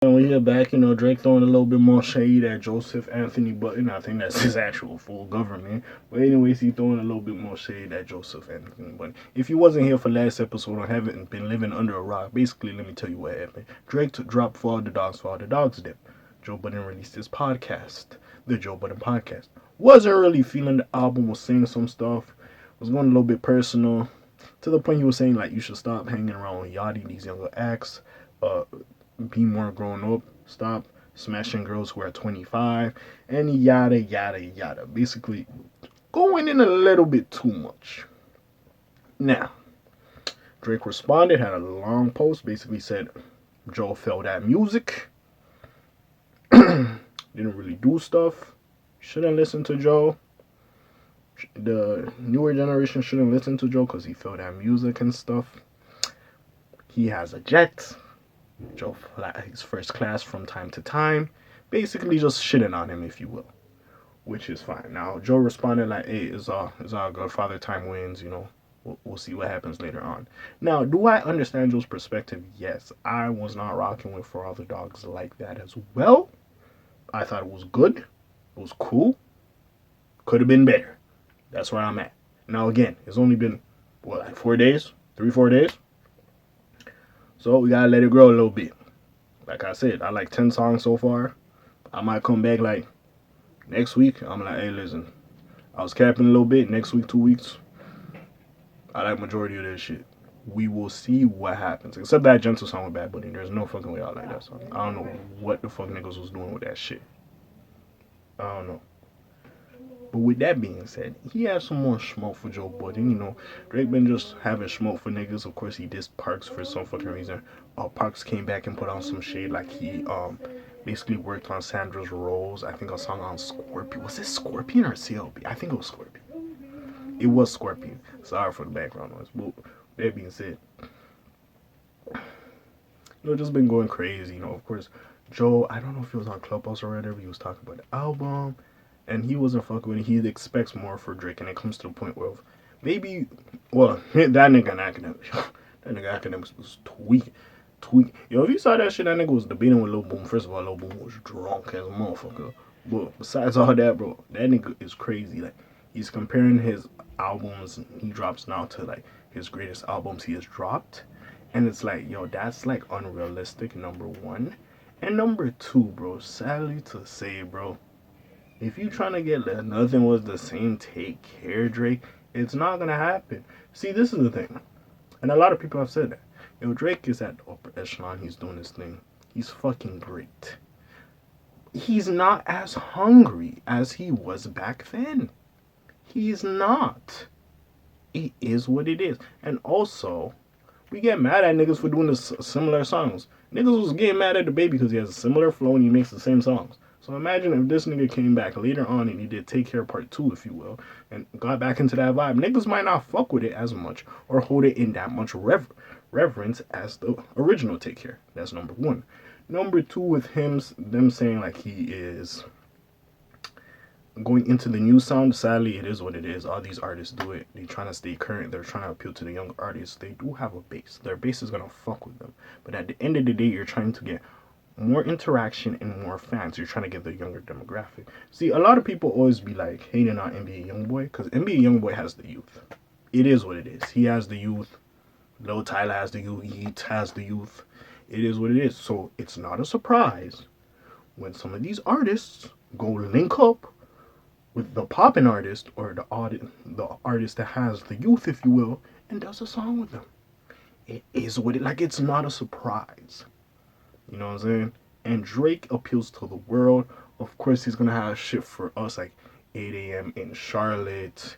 And we hear back, Drake throwing a little bit more shade at Joseph Anthony Budden. I think that's his actual full government. But anyways, he throwing a little bit more shade at Joseph Anthony Budden. If you wasn't here for last episode or haven't been living under a rock, basically let me tell you what happened. Drake dropped For All the Dogs Dip. Joe Budden released his podcast, the Joe Budden Podcast. Wasn't really feeling the album, was saying some stuff, was going a little bit personal, to the point he was saying like you should stop hanging around with Yachty, these younger acts, be more grown up, stop smashing girls who are 25, and yada yada yada. Basically, going in a little bit too much. Now, Drake responded, had a long post, basically said Joe failed at music, didn't really do stuff, shouldn't listen to Joe. The newer generation shouldn't listen to Joe because he failed at music and stuff. He has a jet. Joe flies first class from time to time. Basically just shitting on him, if you will. Which is fine. Now, Joe responded like, hey, it's all good. Father time wins, We'll see what happens later on. Now, do I understand Joe's perspective? Yes. I was not rocking with For All the Dogs like that as well. I thought it was good. It was cool. Could have been better. That's where I'm at. Now, again, it's only been, like 4 days? 3-4 days? So we gotta let it grow a little bit. Like I said, I like 10 songs so far. I might come back like next week. I'm like, hey, listen, I was capping a little bit. Next week, 2 weeks, I like majority of this shit. We will see what happens. Except that Gentle song with Bad Buddy. There's no fucking way I like that song. I don't know what the fuck niggas was doing with that shit. I don't know. But with that being said, he has some more smoke for Joe Budden. Drake been just having smoke for niggas. Of course, he dissed Parks for some fucking reason. Parks came back and put on some shade, like he basically worked on Sandra's Rose. I think a song on Scorpion. Was it Scorpion or CLB? I think it was Scorpion. It was Scorpion. Sorry for the background noise. But that being said, just been going crazy. Of course, Joe, I don't know if he was on Clubhouse or whatever, he was talking about the album, and he wasn't fucking with it. He expects more for Drake, and it comes to the point where maybe, well, that nigga an academic. That nigga academics was tweaking. Yo, if you saw that shit, that nigga was debating with Lil Boom. First of all, Lil Boom was drunk as a motherfucker. But besides all that, bro, that nigga is crazy. Like, he's comparing his albums he drops now to, like, his greatest albums he has dropped. And it's like, yo, that's, like, unrealistic, number one. And number two, bro, sadly to say, bro, if you trying to get Nothing Was the Same, Take Care, Drake, it's not gonna happen. See, this is the thing. And a lot of people have said that. Yo, Drake is at the upper echelon. He's doing his thing. He's fucking great. He's not as hungry as he was back then. He's not. It is what it is. And also, we get mad at niggas for doing this similar songs. Niggas was getting mad at the baby because he has a similar flow and he makes the same songs. So imagine if this nigga came back later on and he did Take Care Part 2, if you will, and got back into that vibe. Niggas might not fuck with it as much or hold it in that much reverence as the original Take Care. That's number one. Number two, with them saying like he is going into the new sound, sadly, it is what it is. All these artists do it. They're trying to stay current. They're trying to appeal to the young artists. They do have a base. Their base is going to fuck with them. But at the end of the day, you're trying to get more interaction and more fans. You're trying to get the younger demographic. See, a lot of people always be like hating on NBA Youngboy because NBA Youngboy has the youth. It is what it is. He has the youth. Lil Tyler has the youth. Yeats has the youth. It is what it is. So it's not a surprise when some of these artists go link up with the poppin' artist or the artist that has the youth, if you will, and does a song with them. It is what it, like, it's not a surprise. You know what I'm saying? And Drake appeals to the world. Of course, he's gonna have shit for us like 8 a.m. in Charlotte,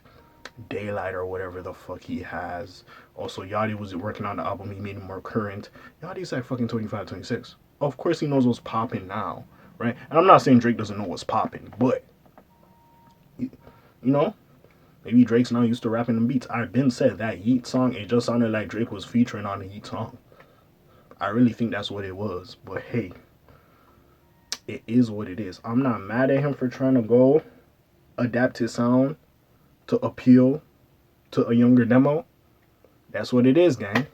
Daylight, or whatever the fuck he has. Also, Yachty was working on the album. He made it more current. Yachty's like fucking 25, 26. Of course, he knows what's popping now, right? And I'm not saying Drake doesn't know what's popping, but maybe Drake's not used to rapping them beats. I've been said that Yeet song, it just sounded like Drake was featuring on the Yeet song. I really think that's what it was. But hey, it is what it is. I'm not mad at him for trying to go adapt his sound to appeal to a younger demo. That's what it is, gang.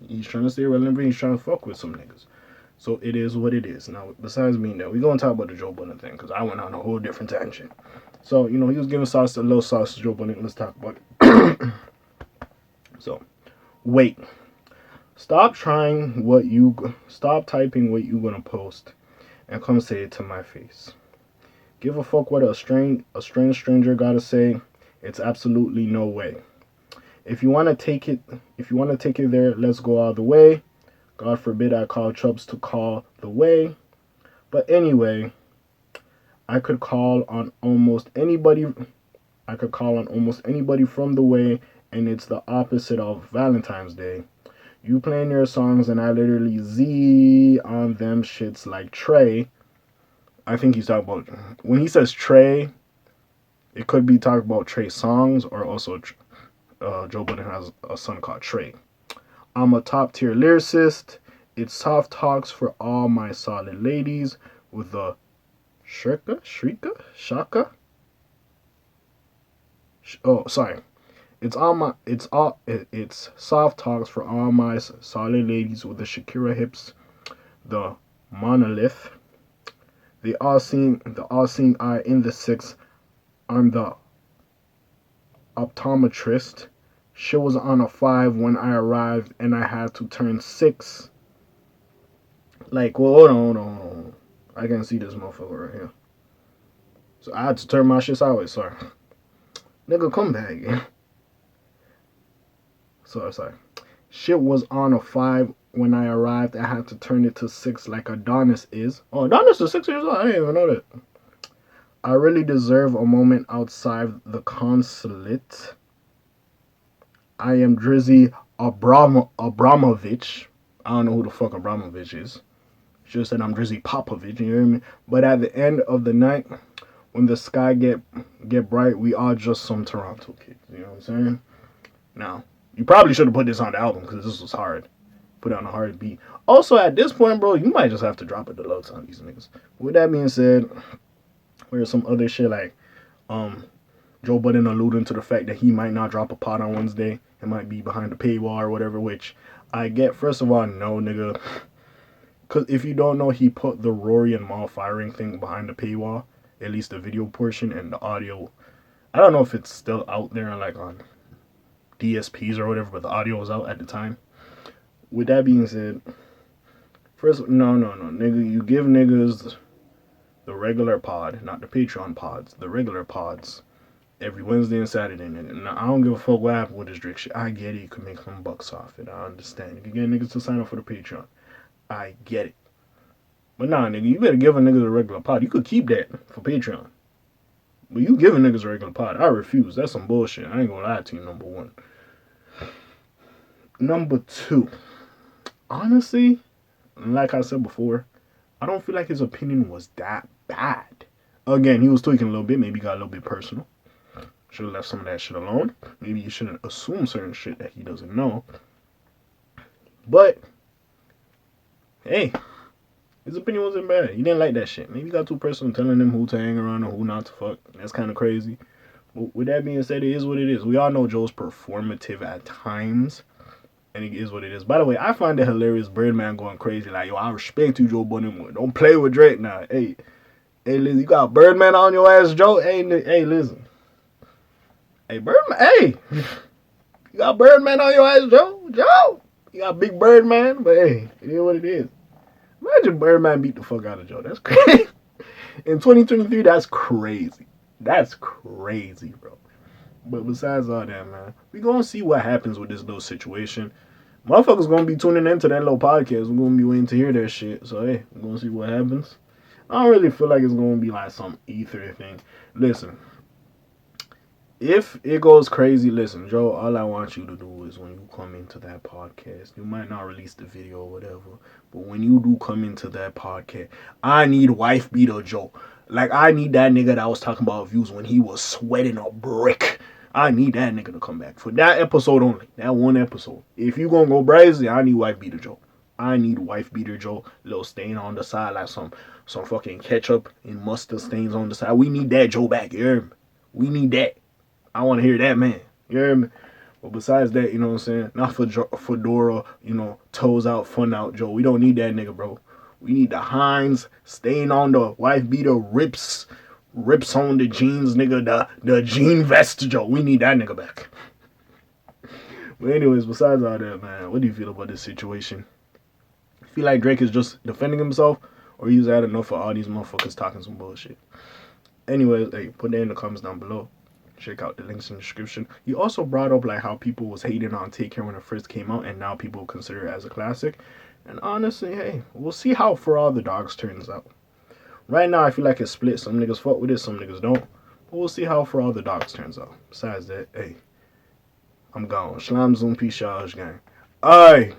He's trying to stay relevant. He's trying to fuck with some niggas. So it is what it is. Now, besides being that, we're going to talk about the Joe Budden thing because I went on a whole different tangent. So, he was giving sauce, a little sauce to Joe Budden. Let's talk about it. So, wait. Stop typing what you're going to post and come say it to my face. Give a fuck what a strange stranger got to say. It's absolutely no way. If you want to take it there, let's go all the way. God forbid I call Chubbs to call the way. But anyway, I could call on almost anybody from the way, and it's the opposite of Valentine's Day. You playing your songs and I literally Z on them shits like Trey. I think he's talking about, when he says Trey, it could be talking about Trey songs, or also Joe Budden has a son called Trey. I'm a top tier lyricist. It's soft talks for all my solid ladies with a shaka. Oh, sorry. It's soft talks for all my solid ladies with the Shakira hips, the monolith, the all-seeing eye in the six. I'm the optometrist. She was on a 5 when I arrived, and I had to turn 6. Like, well, hold on. I can't see this motherfucker right here. So I had to turn my shit sideways. Sorry, nigga, come back. Sorry. Shit was on a 5 when I arrived. I had to turn it to 6 like Adonis is. Oh, Adonis is 6 years old? I didn't even know that. I really deserve a moment outside the consulate. I am Drizzy Abramovich. I don't know who the fuck Abramovich is. She just said I'm Drizzy Popovich, you hear me? But at the end of the night, when the sky get bright, we are just some Toronto kids. You know what I'm saying? Now, you probably should have put this on the album because this was hard. Put it on a hard beat. Also, at this point, bro, you might just have to drop a deluxe on these niggas. With that being said, there's some other shit like Joe Budden alluding to the fact that he might not drop a pod on Wednesday. It might be behind the paywall or whatever, which I get. First of all, no, nigga. Because if you don't know, he put the Rory and Mal firing thing behind the paywall. At least the video portion, and the audio. I don't know if it's still out there like on DSPs or whatever, but the audio was out at the time. With that being said, first, no, nigga. You give niggas the regular pod, not the Patreon pods, the regular pods, every Wednesday and Saturday. And I don't give a fuck what happened with this Drake shit. I get it. You can make some bucks off it. I understand. You can get niggas to sign up for the Patreon. I get it. But nah, nigga, you better give a nigga the regular pod. You could keep that for Patreon. But you giving niggas a regular pod. I refuse. That's some bullshit. I ain't gonna lie to you, number one. Number two. Honestly, like I said before, I don't feel like his opinion was that bad. Again, he was tweaking a little bit. Maybe got a little bit personal. Should have left some of that shit alone. Maybe you shouldn't assume certain shit that he doesn't know. But, hey, his opinion wasn't bad. He didn't like that shit. Maybe he got too personal telling them who to hang around and who not to fuck. That's kind of crazy. But with that being said, it is what it is. We all know Joe's performative at times. And it is what it is. By the way, I find it hilarious Birdman going crazy. Like, yo, I respect you, Joe Budden. Don't play with Drake now. Hey, listen, you got Birdman on your ass, Joe? Hey, listen. Hey, Birdman. Hey. You got Birdman on your ass, Joe? Joe. You got Big Birdman. But, hey, it is what it is. Imagine Birdman beat the fuck out of Joe. That's crazy. In 2023, that's crazy. That's crazy, bro. But besides all that, man, we gonna see what happens with this little situation. Motherfuckers gonna be tuning into that little podcast. We're gonna be waiting to hear that shit. So, hey, we're gonna see what happens. I don't really feel like it's gonna be like some ether thing. Listen, if it goes crazy, listen, Joe, all I want you to do is when you come into that podcast, you might not release the video or whatever, but when you do come into that podcast, I need wife beater Joe. Like, I need that nigga that was talking about views when he was sweating a brick. I need that nigga to come back for that episode only. That one episode. If you gonna go brazy, I need wife beater Joe. I need wife beater Joe. Little stain on the side, like some fucking ketchup and mustard stains on the side. We need that Joe back. You hear me? We need that. I want to hear that, man. You hear me? But besides that, you know what I'm saying? Not for Fedora, you know, toes out, fun out Joe. We don't need that nigga, bro. We need the Heinz stain on the wife beater, rips on the jeans, nigga. The jean vest, Joe. We need that nigga back. But anyways, besides all that, man, what do you feel about this situation? Feel like Drake is just defending himself, or he's had enough for all these motherfuckers talking some bullshit? Anyways, hey, put that in the comments down below. Check out the links in the description. He also brought up like how people was hating on Take Care when it first came out, and now people consider it as a classic. And honestly, hey, we'll see how For All the Dogs turns out. Right now, I feel like it's split. Some niggas fuck with it, some niggas don't. But we'll see how For All the Dogs turns out. Besides that, hey, I'm gone. Slam Zoom, peace, y'all, gang. Aye.